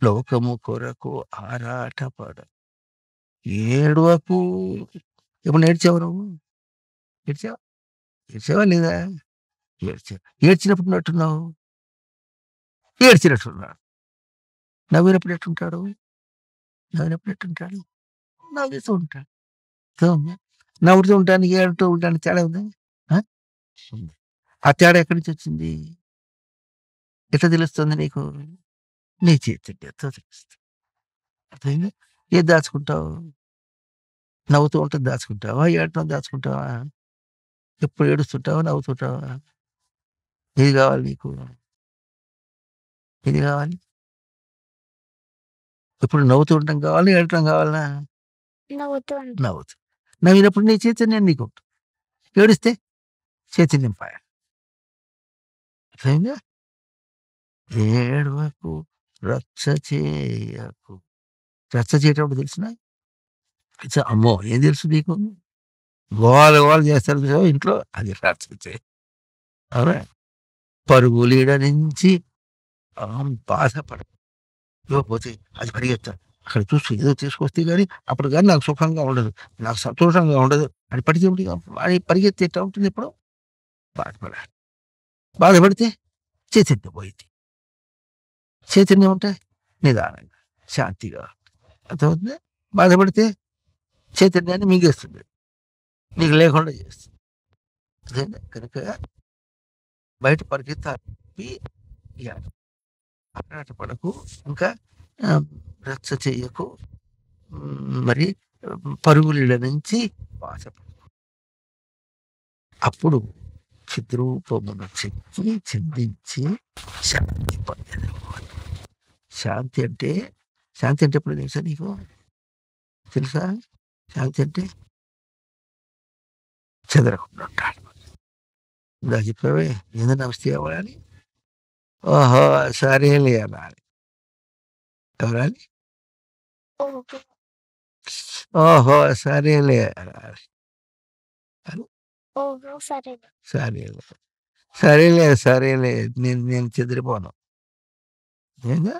లోకము కొరకు ఆరాటపడ ఏడవకు. ఎప్పుడు ఏడ్చావు నువ్వు? ఏడ్చావా? ఏడ్చావా లేదా? ఏడ్చావు. ఏడ్చినప్పుడు ఎట్టున్నావు? ఏడ్చినట్టున్నాడు. నవ్వినప్పుడు ఎట్టుంటాడు? నవ్వినప్పుడు ఎట్టుంటాడు? నవ్వుతూ ఉంటాడు. అర్థమైందా? నవ్వుతూ ఉంటానికి ఏడుతూ ఉంటానికి తేడా ఉంది. ఆ? ఉంది. ఆ తేడా ఎక్కడి నుంచి వచ్చింది? ఎట్లా తెలుస్తుంది నీకు? నీ చైతన్యంతో తెలుస్తుంది. అర్థమైందా? ఏది దాచుకుంటావు? నవ్వుతూ ఉంటే దాచుకుంటావా? ఏడటం దాచుకుంటావా? ఎప్పుడు ఏడుస్తుంటావా? నవ్వుతుంటావా? ఏది కావాలి నీకు? ఏది కావాలి? ఇప్పుడు నవ్వుతూ ఉండటం కావాలి, ఏడటం కావాలనా? నవ్వుతూ. నవ్వినప్పుడు నీ చైతన్యం నీకు ఉంటుంది. ఏడిస్తే చైతన్యం పాయ. అర్థమైందా? ఏడవకు, రచ్చ చేయకు. రచ్చ చేయటప్పుడు తెలిసిన అమ్మో ఏం తెలుసు నీకు? గోల గోల చేస్తారు చూసావా ఇంట్లో, అది రచ్చ చేయ. అవునా? పరుగులీడ నుంచి బాధపడ ఇవ్వకపోతే అది పరిగెత్తాను. అక్కడ చూసి ఏదో తీసుకొస్తే కానీ అప్పుడు కానీ నాకు సుఖంగా ఉండదు, నాకు సంతోషంగా ఉండదు అని పడితే అని పరిగెత్తి ఎట్లా ఉంటుంది? ఇప్పుడు బాధపడాలి. బాధపడితే చైతన్యం పోయింది. చైతన్యం ఉంటే నిదానంగా శాంతిగా అర్థమవుతుంది. బాధపడితే చైతన్యాన్ని మింగేస్తుంది, నీకు లేకుండా చేస్తుంది. అదేనా? కనుక బయట పరిగెత్తి ఆరాట పడకు, ఇంకా రచ్చ చెయ్యకు, మరి పరుగుల నుంచి బాధపడకు. అప్పుడు చిద్రూపమును చెక్కి చిందించి శాంతి పొందేది. శాంతి అంటే ఎప్పుడు తెలుసా నీకు? తెలుసా శాంతి అంటే? చెదరకుండా ఉంటాడు. ఇందాక చెప్పావే ఏందో నమస్తే అవ్వాలి. ఓహో సరేలే అనాలి. ఎవరాలి? ఓహో సరేలే అనాలి. సరేలే సరేలే సరేలే నేను నేను చెదిరిపోను. ఏంగా